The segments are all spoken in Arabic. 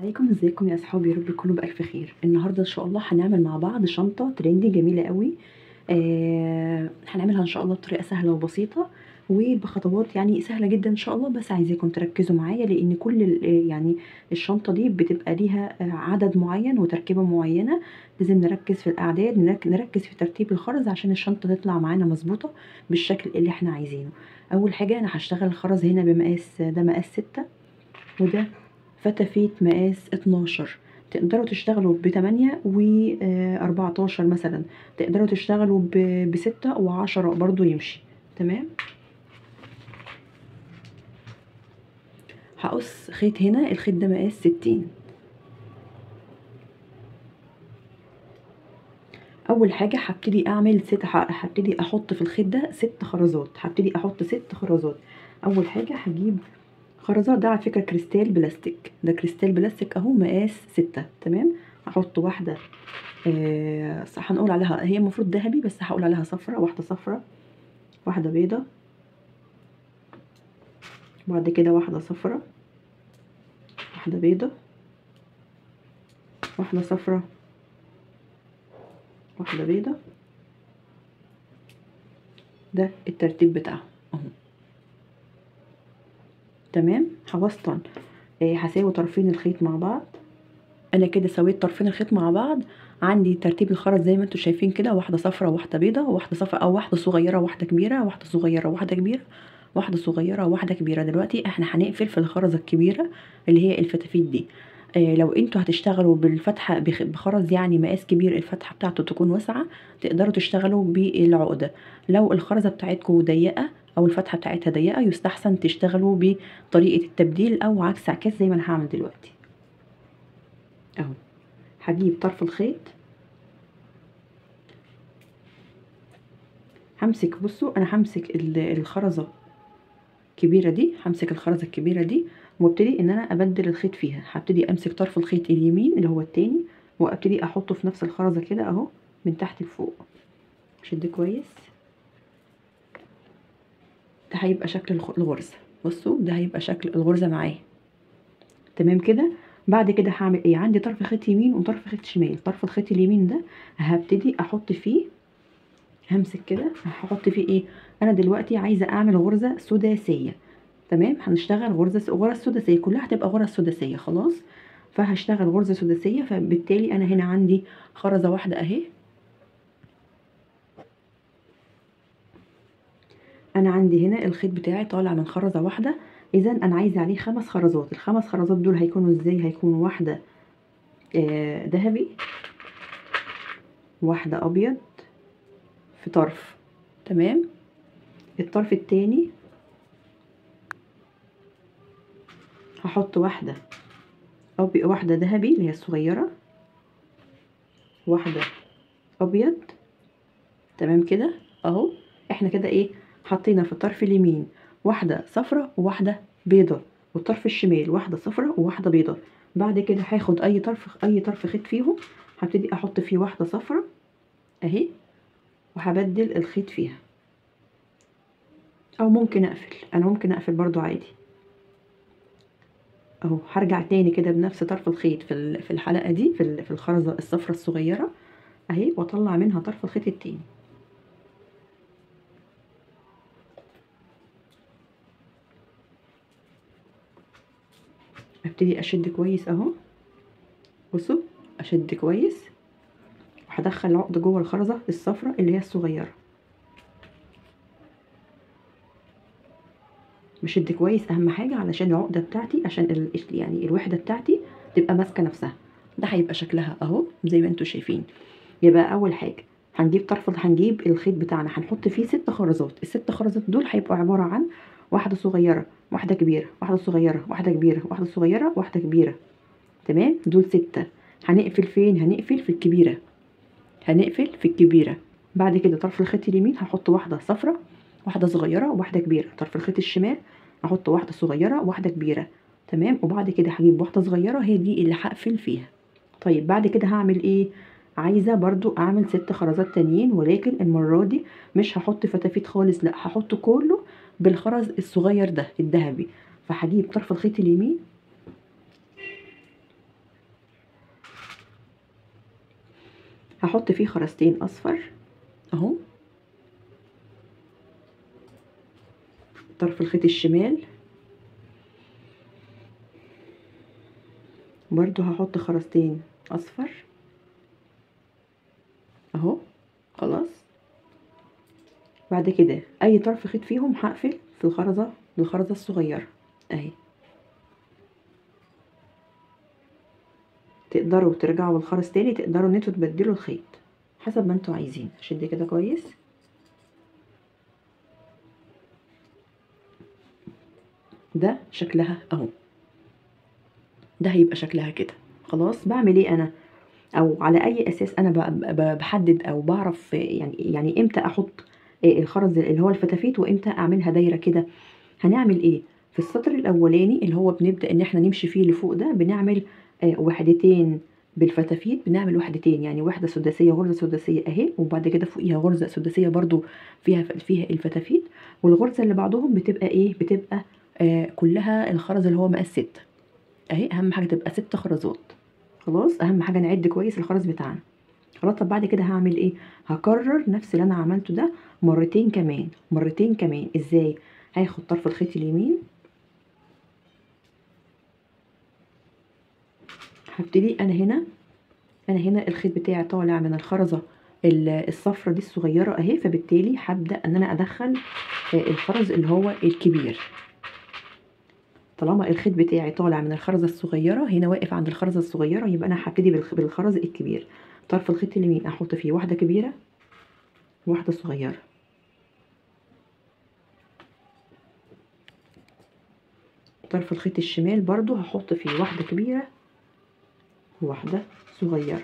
عليكم، ازيكم يا اصحابي؟ يا رب تكونوا بالف خير. النهارده ان شاء الله هنعمل مع بعض شنطه ترندي جميله قوي. هنعملها ان شاء الله بطريقه سهله وبسيطه وبخطوات يعني سهله جدا ان شاء الله، بس عايزاكم تركزوا معايا لان كل يعني الشنطه دي بتبقى ليها عدد معين وتركيبه معينه. لازم نركز في الاعداد، نركز في ترتيب الخرز عشان الشنطه تطلع معانا مظبوطه بالشكل اللي احنا عايزينه. اول حاجه انا هشتغل الخرز هنا بمقاس، ده مقاس 6 وده فتافيت مقاس 12. تقدروا تشتغلوا ب8 و14 مثلا، تقدروا تشتغلوا ب6 و10 برضو يمشي. تمام. هقص خيط هنا، الخيط ده مقاس 60. اول حاجه هبتدي احط في الخيط ده 6 خرزات. هبتدي احط 6 خرزات. اول حاجه هجيب خرزات، ده على فكره كريستال بلاستيك، ده كريستال بلاستيك اهو مقاس 6. تمام. هحط واحده هنقول عليها هي المفروض ذهبي، بس هقول عليها صفرة، واحده صفرة، واحده بيضه، بعد كده واحده صفرة، واحده بيضه، واحده صفرة، واحده بيضه. ده الترتيب بتاعهم اهو. تمام. هوسطن هساوي طرفين الخيط مع بعض. انا كده سويت طرفين الخيط مع بعض. عندي ترتيب الخرز زي ما انتم شايفين كده، واحده صفرة وواحده بيضه، واحده صفرة او واحده صغيره واحده كبيره، واحده صغيره واحده كبيره، واحده صغيره واحده كبيره. دلوقتي احنا هنقفل في الخرزه الكبيره اللي هي الفتافيت دي. لو انتوا هتشتغلوا بالفتحه بخرز يعني مقاس كبير، الفتحه بتاعته تكون واسعه، تقدروا تشتغلوا بالعقده. لو الخرزه بتاعتكم ضيقه او الفتحه بتاعتها ضيقه، يستحسن تشتغلوا بطريقه التبديل او عكس عكاس زي ما انا هعمل دلوقتي اهو. هجيب طرف الخيط، همسك، بصوا انا همسك الخرزه الكبيره دي، همسك الخرزه الكبيره دي وابتدي ان انا ابدل الخيط فيها. هبتدي امسك طرف الخيط اليمين اللي هو التاني وابتدي احطه في نفس الخرزه كده اهو من تحت لفوق. شد كويس. ده هيبقى شكل الغرزه. بصوا ده هيبقى شكل الغرزه معايا. تمام كده. بعد كده هعمل ايه؟ عندي طرف خيط يمين وطرف خيط شمال. طرف الخيط اليمين ده هبتدي احط فيه، همسك كده هحط فيه ايه؟ انا دلوقتي عايزه اعمل غرزه سداسيه. تمام. هنشتغل غرز سداسيه، كلها هتبقى غرز سداسيه خلاص. فهشتغل غرزه سداسيه، فبالتالي انا هنا عندي خرزه واحده اهي. انا عندي هنا الخيط بتاعي طالع من خرزه واحده، اذا انا عايزه عليه 5 خرزات. الخمس خرزات دول هيكونوا ازاي؟ هيكونوا واحده ذهبي، واحده ابيض في طرف. تمام. الطرف التاني هحط واحده واحده ذهبي اللي هي الصغيره، واحده ابيض. تمام كده اهو. احنا كده ايه؟ حطينا في الطرف اليمين واحده صفرة وواحده بيضه، والطرف الشمال واحده صفرة وواحده بيضه. بعد كده هاخد اي طرف خيط فيهم، هبتدي احط فيه واحده صفرة اهي، وهبدل الخيط فيها. او ممكن اقفل، انا ممكن اقفل برضو عادي اهو. هرجع تاني كده بنفس طرف الخيط في الحلقه دي، في الخرزه الصفرة الصغيره اهي، واطلع منها طرف الخيط التاني. ابتدي اشد كويس اهو. بصوا اشد كويس، وهدخل العقد جوه الخرزه الصفرة اللي هي الصغيره. بشد كويس اهم حاجه علشان العقده بتاعتي، عشان يعني الوحده بتاعتي تبقى ماسكه نفسها. ده هيبقى شكلها اهو زي ما انتم شايفين. يبقى اول حاجه هنجيب الخيط بتاعنا، هنحط فيه 6 خرزات. الست خرزات دول هيبقوا عباره عن واحده صغيره، واحده كبيره، واحده صغيره، واحده كبيره، واحده صغيره، واحده كبيره. تمام. دول 6. هنقفل فين؟ هنقفل في الكبيره، هنقفل في الكبيره. بعد كده طرف الخيط اليمين هحط واحده صفرة، واحده صغيره، وواحده كبيره. طرف الخيط الشمال هحط واحده صغيره وواحده كبيره. تمام. وبعد كده هجيب واحده صغيره هي دي اللي هقفل فيها. طيب بعد كده هعمل ايه؟ عايزه برضو اعمل 6 خرزات تانيين، ولكن المره دي مش هحط فتافيت خالص، لا هحط كله بالخرز الصغير ده الذهبي. فهجيب طرف الخيط اليمين هحط فيه خرزتين اصفر اهو، طرف الخيط الشمال برضو هحط خرزتين اصفر اهو. خلاص، بعد كده اي طرف خيط فيهم هقفل في الخرزه الصغيره اهي. تقدروا ترجعوا بالخرز تاني، تقدروا ان انتوا تبدلوا الخيط حسب ما انتوا عايزين. شدي كده كويس. ده شكلها اهو، ده هيبقى شكلها كده. خلاص، بعمل ايه انا او على اي اساس انا بحدد او بعرف يعني امتى احط الخرز اللي هو الفتافيت وامتى اعملها دايره كده؟ هنعمل ايه في السطر الاولاني اللي هو بنبدا ان احنا نمشي فيه لفوق ده، بنعمل وحدتين بالفتافيت، بنعمل وحدتين يعني واحده سداسيه غرزه سداسيه اهي، وبعد كده فوقيها غرزه سداسيه برضو فيها الفتافيت، والغرزه اللي بعدهم بتبقى ايه؟ بتبقى كلها الخرز اللي هو مقاس 6 اهي. اهم حاجه تبقى 6 خرزات. خلاص، اهم حاجه نعد كويس الخرز بتاعنا. خلاص، طب بعد كده هعمل ايه؟ هكرر نفس اللي انا عملته ده مرتين كمان، مرتين كمان. ازاي؟ هاخد طرف الخيط اليمين، هبتدي انا هنا الخيط بتاعي طالع من الخرزه الصفرة دي الصغيره اهي، فبالتالي هبدا ان انا ادخل الخرز اللي هو الكبير. طالما الخيط بتاعي طالع من الخرزه الصغيره هنا واقف عند الخرزه الصغيره، يبقى انا هبتدي بالخرز الكبير. طرف الخيط اليمين احط فيه واحده كبيره وواحده صغيره، طرف الخيط الشمال برضو هحط فيه واحده كبيره وواحده صغيره.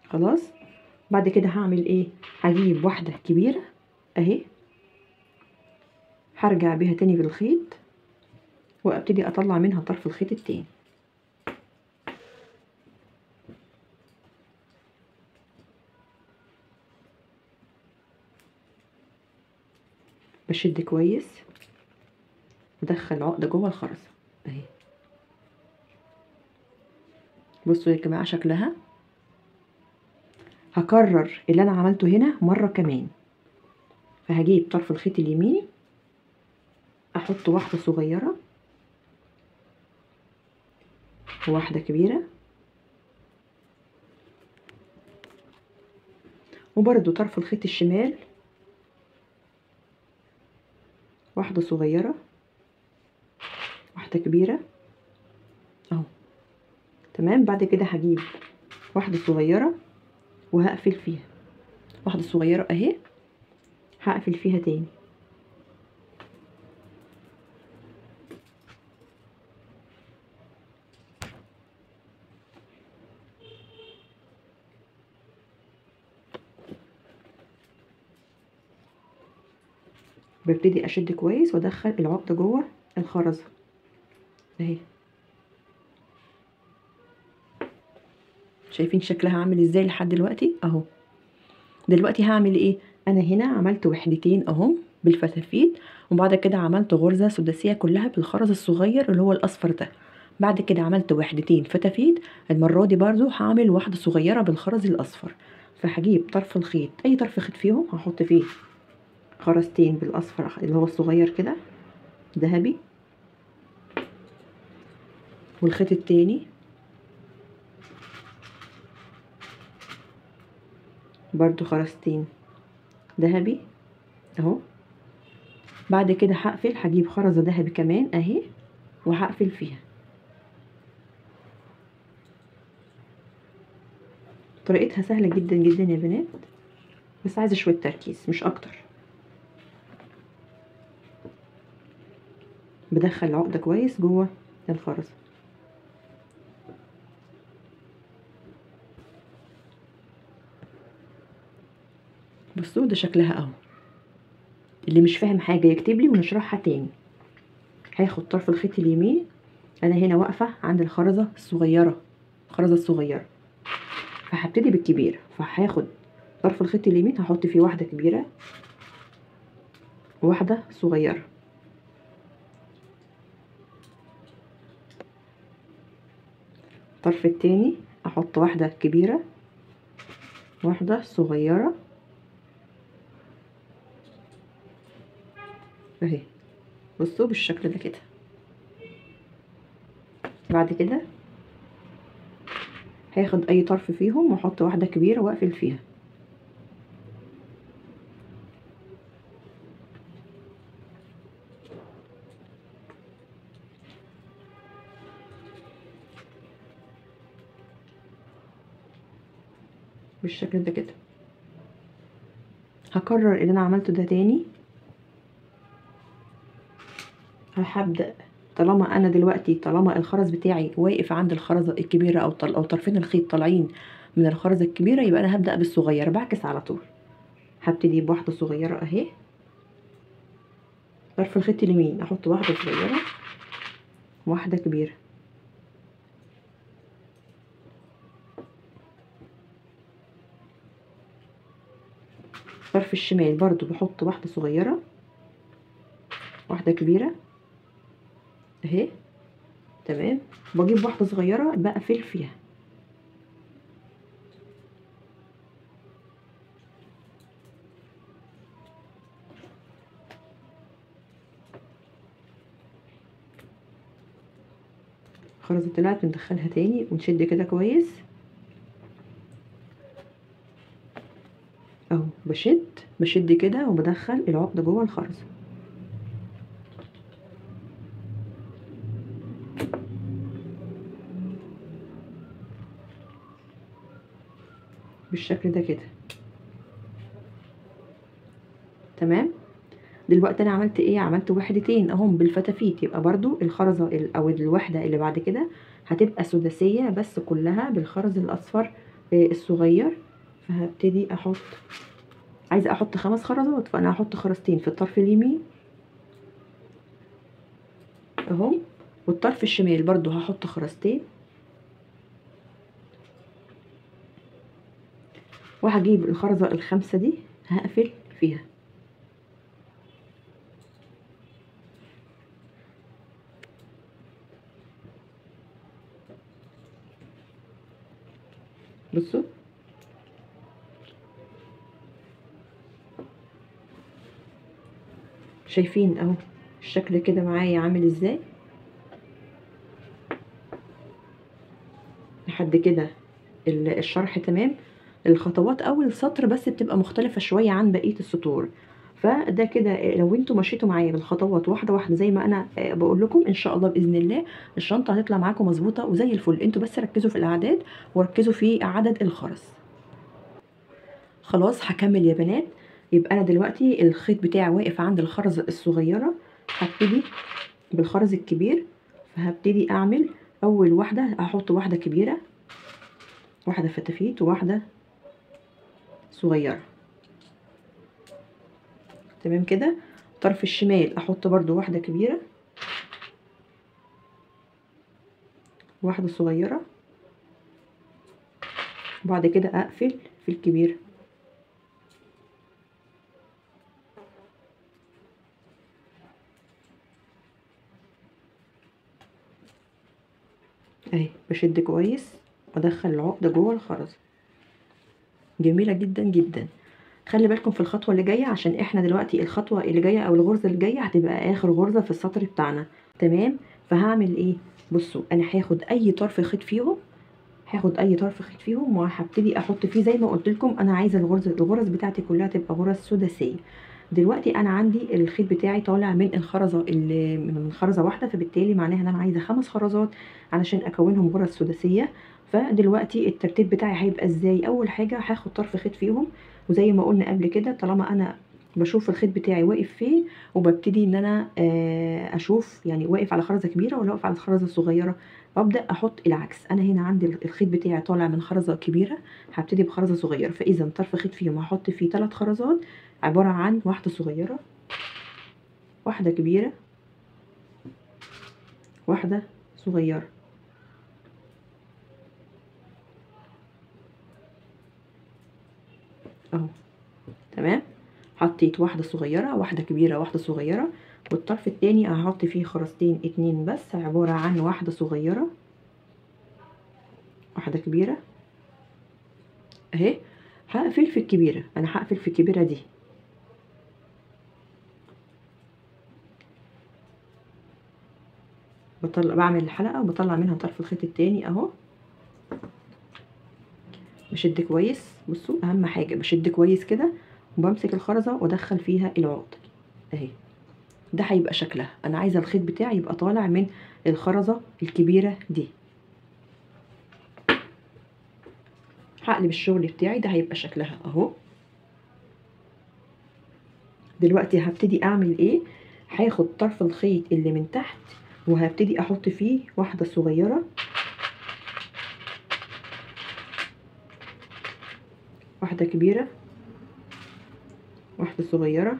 خلاص، بعد كده هعمل ايه؟ هجيب واحده كبيره اهي، هرجع بيها تاني بالخيط وابتدي اطلع منها طرف الخيط التاني. بشد كويس ادخل عقده جوه الخرزه اهي. بصوا يا جماعه شكلها. هكرر اللي انا عملته هنا مره كمان، فهجيب طرف الخيط اليمين احط واحده صغيره وواحده كبيره، وبرده طرف الخيط الشمال واحده صغيره واحده كبيره اهو. تمام، بعد كده هجيب واحده صغيره وهقفل فيها، واحده صغيره اهي هقفل فيها تاني. ببتدي اشد كويس وادخل العقده جوه الخرزه اهي. شايفين شكلها عامل ازاي لحد دلوقتي اهو؟ دلوقتي هعمل ايه؟ انا هنا عملت وحدتين اهم بالفتافيت، وبعد كده عملت غرزه سداسيه كلها بالخرز الصغير اللي هو الاصفر ده. بعد كده عملت وحدتين فتافيت، المره دي برضو هعمل واحده صغيره بالخرز الاصفر. فهجيب طرف الخيط، اي طرف خيط فيهم هحط فيه خرزتين بالاصفر اللي هو الصغير كده ذهبي، والخيط التاني برضو خرزتين ذهبي اهو. بعد كده هقفل، هجيب خرزه ذهبي كمان اهي وهقفل فيها. طريقتها سهله جدا جدا يا بنات، بس عايزه شويه تركيز مش اكتر. بدخل العقده كويس جوه الخرزه. بصوا ده شكلها اهو. اللي مش فاهم حاجه يكتب لي ونشرحها تاني. هاخد طرف الخيط اليمين، انا هنا واقفه عند الخرزه الصغيره، الخرزه الصغيره، فهبتدي بالكبيره. فهاخد طرف الخيط اليمين هحط فيه واحده كبيره وواحده صغيره، الطرف التاني احط واحدة كبيرة واحدة صغيرة اهي، بصوا بالشكل ده كده. بعد كده هاخد اي طرف فيهم واحط واحدة كبيرة واقفل فيها بالشكل ده كده. هكرر اللي انا عملته ده تاني. هبدأ طالما انا دلوقتي طالما الخرز بتاعي واقف عند الخرزة الكبيرة او طرفين الخيط طالعين من الخرزة الكبيرة، يبقى انا هبدأ بالصغيرة، بعكس على طول. هبتدي بواحدة صغيرة اهي، طرف الخيط اليمين احط واحدة صغيرة واحدة كبيرة، طرف الشمال برضو بحط واحدة صغيرة واحدة كبيرة اهي. تمام، بجيب واحدة صغيرة بقفل فيها. خرزة طلعت بندخلها تاني ونشد كده كويس اهو، بشد كده وبدخل العقدة جوه الخرزة بالشكل ده كده. تمام، دلوقتي انا عملت ايه؟ عملت وحدتين اهم بالفتافيت، يبقى برضو الخرزة او الوحدة اللي بعد كده هتبقى سداسية بس كلها بالخرز الاصفر الصغير. فهبتدي احط، عايزة احط 5 خرزات، فانا هحط خرزتين في الطرف اليمين اهو، والطرف الشمال برضو هحط خرزتين، وهجيب الخرزة ال5 دي هقفل فيها. بصوا شايفين اهو الشكل كده معايا عامل ازاي لحد كده. الشرح تمام، الخطوات اول سطر بس بتبقى مختلفة شوية عن بقية السطور. فده كده لو انتوا مشيتوا معايا بالخطوات واحدة واحدة زي ما انا بقول لكم، ان شاء الله باذن الله الشنطة هتطلع معاكم مظبوطة وزي الفل. انتوا بس ركزوا في الاعداد وركزوا في عدد الخرز. خلاص هكمل يا بنات. يبقى انا دلوقتي الخيط بتاعي واقف عند الخرزة الصغيرة، هبتدي بالخرز الكبير. فهبتدي اعمل اول واحدة، هحط واحدة كبيرة واحدة فتافيت وواحدة صغيرة. تمام كده. طرف الشمال احط برضو واحدة كبيرة واحدة صغيرة، وبعد كده اقفل في الكبيرة اهي، بشد كويس وادخل العقدة جوه الخرز. جميلة جدا جدا. خلي بالكم في الخطوة اللي جاية، عشان احنا دلوقتي الخطوة اللي جاية او الغرزة اللي جاية هتبقى اخر غرزة في السطر بتاعنا. تمام، فهعمل ايه؟ بصوا انا هاخد اي طرف خيط فيهم، وهبتدي احط فيه زي ما قلت لكم. انا عايزه الغرز بتاعتي كلها تبقى غرز سداسيه. دلوقتي انا عندي الخيط بتاعي طالع من الخرزه اللي من خرزه واحده، فبالتالي معناها ان انا عايزه 5 خرزات علشان اكونهم غرز سداسيه. فدلوقتي الترتيب بتاعي هيبقى ازاي؟ اول حاجه هاخد طرف خيط فيهم، وزي ما قلنا قبل كده طالما انا بشوف الخيط بتاعي واقف فين، وببتدي ان انا اشوف يعني واقف على خرزه كبيره ولا واقف على خرزه صغيره، وابدا احط العكس. انا هنا عندي الخيط بتاعي طالع من خرزه كبيره، هبتدي بخرزه صغيره، فاذا طرف خيط فيهم هحط فيه 3 خرزات عباره عن واحده صغيره واحده كبيره واحده صغيره اهو. تمام، حطيت واحده صغيره واحده كبيره واحده صغيره، والطرف التاني هحط فيه خرزتين 2 بس عباره عن واحده صغيره واحده كبيره اهي. هقفل في الكبيره، انا هقفل في الكبيره دي. بعمل الحلقه وبطلع منها طرف الخيط التاني اهو. بشد كويس، بصوا اهم حاجه بشد كويس كده، وبمسك الخرزه وادخل فيها العقد اهي. ده هيبقى شكلها. انا عايزه الخيط بتاعي يبقى طالع من الخرزه الكبيره دي. هقلب الشغل بتاعي، ده هيبقى شكلها اهو. دلوقتي هبتدي اعمل ايه؟ هاخد طرف الخيط اللي من تحت وهبتدي احط فيه واحده صغيره، واحده كبيره، واحده صغيره،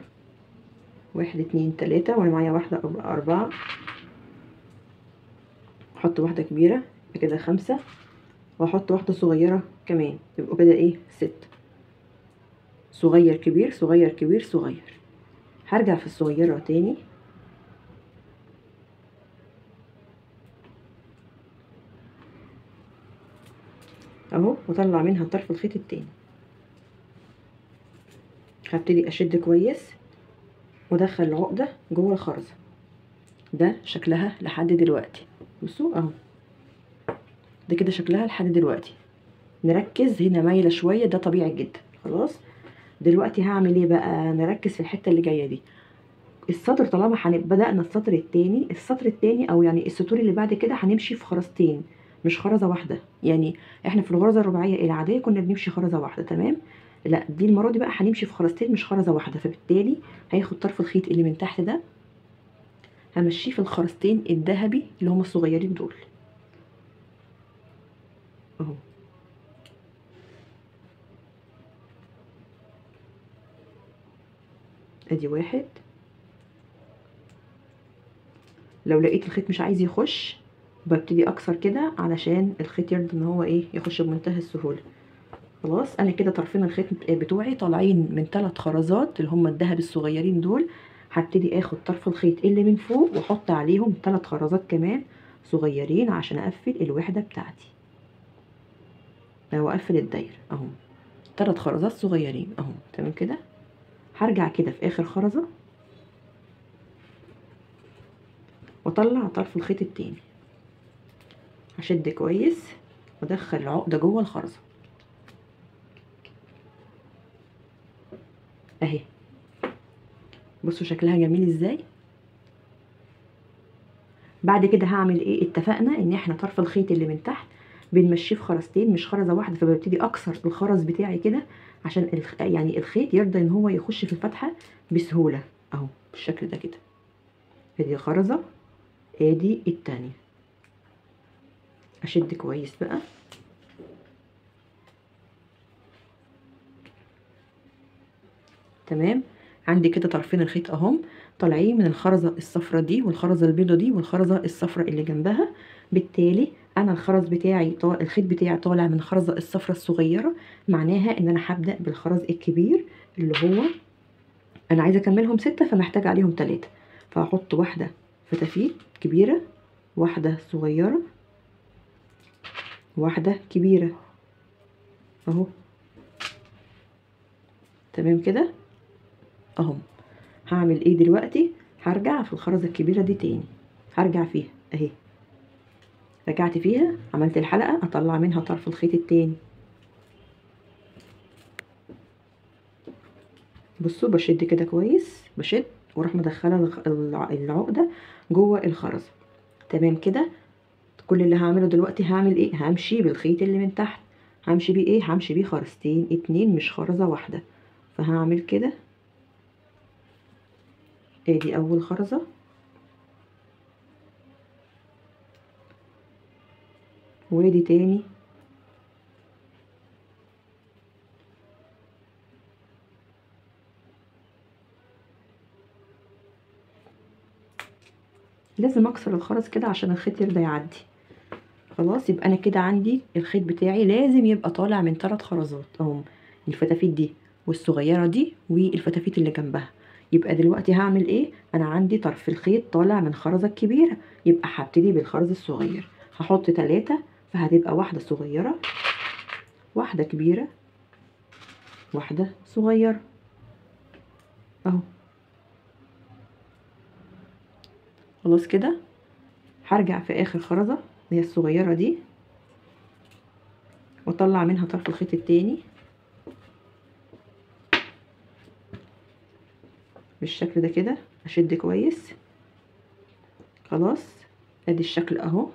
واحد اتنين تلاته، وانا معايا واحده اربعه. احط واحده كبيره يبقى كده خمسه، واحط واحده صغيره كمان يبقوا كده ايه ست. صغير كبير صغير كبير صغير. هرجع في الصغيره تاني اهو، واطلع منها طرف الخيط التاني. هبتدي اشد كويس وادخل العقده جوه الخرزه. ده شكلها لحد دلوقتي، بصوا اهو. ده كده شكلها لحد دلوقتي. نركز هنا مايله شويه، ده طبيعي جدا. خلاص دلوقتي هعمل ايه بقى؟ نركز في الحته اللي جايه دي. السطر طالما بدأنا السطر التاني او يعني السطور اللي بعد كده هنمشي في خرزتين مش خرزه واحده. يعني احنا في الغرزه الرباعيه العاديه كنا بنمشي خرزه واحده تمام، لا دي المره دي بقى هنمشي في خرزتين مش خرزه واحده. فبالتالي هاخد طرف الخيط اللي من تحت ده همشيه في الخرزتين الذهبي اللي هم الصغيرين دول اهو. ادي واحد. لو لقيت الخيط مش عايز يخش ببتدي اكسر كده علشان الخيط يرضى ان هو ايه يخش بمنتهى السهوله. خلاص انا كده طرفين الخيط بتوعي طالعين من 3 خرزات اللي هم الذهب الصغيرين دول. هبتدي اخد طرف الخيط اللي من فوق واحط عليهم 3 خرزات كمان صغيرين عشان اقفل الوحده بتاعتي او اقفل الدايره اهو. 3 خرزات صغيرين اهو تمام كده. هرجع كده في اخر خرزه واطلع طرف الخيط التاني، هشد كويس وادخل العقده جوه الخرزه اهي. بصوا شكلها جميل ازاي. بعد كده هعمل ايه؟ اتفقنا ان احنا طرف الخيط اللي من تحت بنمشيه في خرزتين مش خرزه واحده. فببتدي اكسر الخرز بتاعي كده عشان يعني الخيط يرضى ان هو يخش في الفتحه بسهوله اهو بالشكل ده كده. ادي خرزه، ادي التانية. اشد كويس بقى تمام. عندي كده طرفين الخيط اهم طالعين من الخرزه الصفرة دي والخرزه البيضه دي والخرزه الصفرة اللي جنبها. بالتالي انا الخرز بتاعي الخيط بتاعي طالع من الخرزه الصفرة الصغيره، معناها ان انا هبدا بالخرز الكبير اللي هو انا عايزه اكملهم 6 فمحتاجه عليهم 3. فهحط واحده فتافيت كبيره، واحده صغيره، واحده كبيره اهو تمام كده اهم. هعمل ايه دلوقتي؟ هرجع في الخرزه الكبيره دي تاني، هرجع فيها اهي. رجعت فيها عملت الحلقه اطلع منها طرف الخيط التاني. بصوا بشد كده كويس، بشد واروح مدخله العقده جوه الخرزه تمام كده. كل اللي هعمله دلوقتي هعمل ايه؟ همشي بالخيط اللي من تحت. همشي بيه ايه؟ همشي بيه خرزتين اتنين مش خرزه واحده. فهعمل كده ادي اول خرزه، وادي تاني، لازم اكسر الخرز كده عشان الخيط يرضى يعدي. خلاص يبقى انا كده عندي الخيط بتاعي لازم يبقى طالع من 3 خرزات اهم، الفتافيت دي والصغيره دي والفتافيت اللي جنبها. يبقى دلوقتي هعمل ايه؟ انا عندي طرف الخيط طالع من خرزه كبيره، يبقى هبتدي بالخرز الصغير. هحط 3 فهتبقى واحدة صغيرة، واحدة كبيرة، واحدة صغيرة اهو. خلاص كده هرجع في اخر خرزة اللي هي الصغيرة دي واطلع منها طرف الخيط التاني بالشكل ده كده، اشد كويس. خلاص ادي الشكل اهو.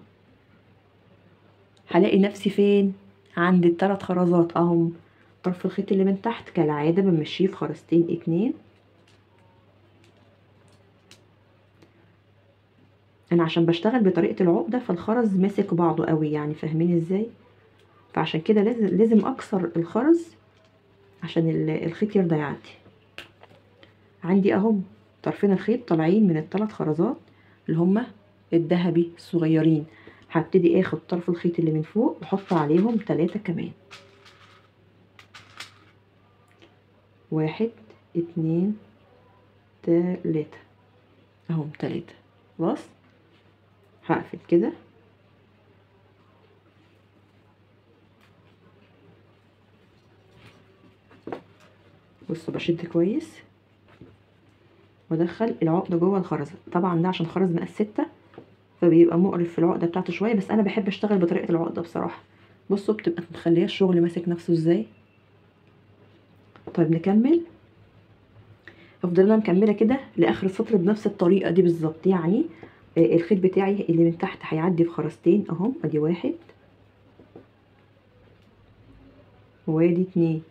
هلاقي نفسي فين؟ عند الثلاث خرزات اهم. طرف الخيط اللي من تحت كالعادة بمشيه في خرزتين اتنين. انا عشان بشتغل بطريقة العقدة فالخرز ماسك بعضه قوي، يعني فاهمين ازاي؟ فعشان كده لازم اكسر الخرز عشان الخيط يرضى يعدي. عندي اهم طرفين الخيط طالعين من الثلاث خرزات اللي هما الذهبي الصغيرين. هبتدي اخد طرف الخيط اللي من فوق واحط عليهم 3 كمان، 1 2 3 اهم 3. خلاص هقفل كده بصوا، بشد كويس وادخل العقده جوه الخرزه. طبعا ده عشان خرز مقاس 6 فبيبقى مقرف في العقده بتاعته شويه، بس انا بحب اشتغل بطريقه العقده بصراحه. بصوا بتبقى مخليه الشغل ماسك نفسه ازاي. طيب نكمل. افضل انا مكمله كده لاخر السطر بنفس الطريقه دي بالظبط. يعني الخيط بتاعي اللي من تحت هيعدي في خرزتين اهم، ادي 1 وادي 2.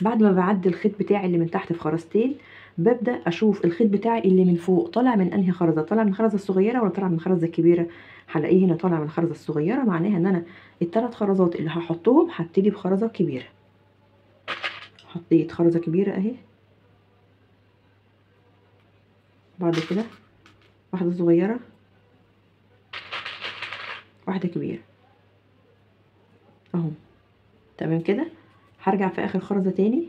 بعد ما بعدي الخيط بتاعي اللي من تحت في خرزتين ببدا اشوف الخيط بتاعي اللي من فوق طالع من انهي خرزه، طالع من الخرزه الصغيره ولا طالع من الخرزه الكبيره. هلاقيه هنا طالع من الخرزه الصغيره، معناها ان انا الثلاث خرزات اللي هحطهم هبتدي بخرزه كبيره. حطيت خرزه كبيره اهي، بعد كده واحده صغيره، واحده كبيره اهو. تمام كده. هرجع في اخر خرزه تاني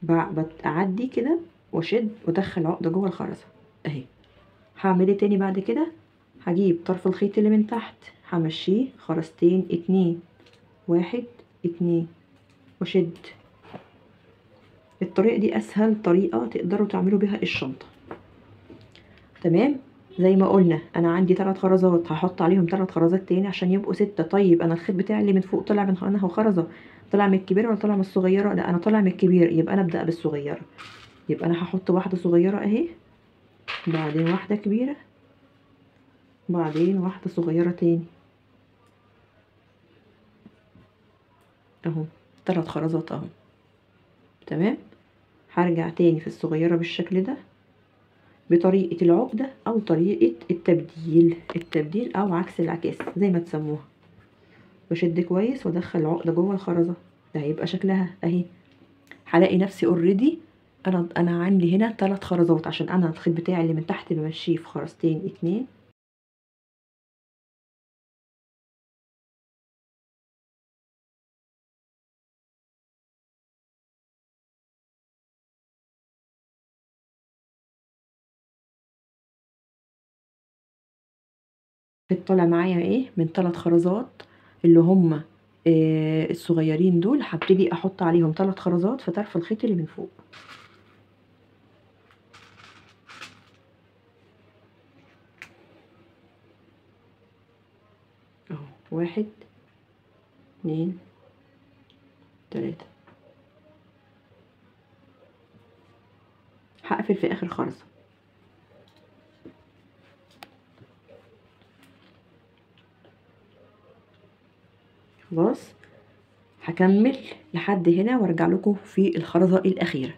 بعدي كده واشد وادخل عقده جوه الخرزه اهي. هعمل ايه تاني بعد كده؟ هجيب طرف الخيط اللي من تحت همشيه خرزتين 2، 1 2 واشد. الطريقه دي اسهل طريقه تقدروا تعملوا بيها الشنطه. تمام. زي ما قلنا انا عندي 3 خرزات، هحط عليهم 3 خرزات تاني عشان يبقوا 6. طيب انا الخيط بتاعي اللي من فوق طلع من انهي خرزه؟ طلع من الكبيره ولا طلع من الصغيره؟ لا انا طلع من الكبير، يبقى انا ابدا بالصغيره. يبقى انا هحط واحده صغيره اهي، بعدين واحده كبيره، بعدين واحده صغيره تاني اهو. 3 خرزات اهو. تمام. هرجع تاني في الصغيره بالشكل ده بطريقه العقده او طريقه التبديل او عكس العكاس زي ما تسموها. بشد كويس وادخل العقده جوه الخرزه. ده هيبقى شكلها اهي. هلاقي نفسي اوريدي انا عندي هنا 3 خرزات عشان انا الخيط بتاعي اللي من تحت بمشيه في خرزتين 2. طالع معايا ايه من 3 خرزات اللي هم الصغيرين دول. هبتدي احط عليهم 3 خرزات في طرف الخيط اللي من فوق اهو. 1 2 3. هقفل في اخر خرزه. خلاص هكمل لحد هنا وارجع لكم في الخرزه الاخيره.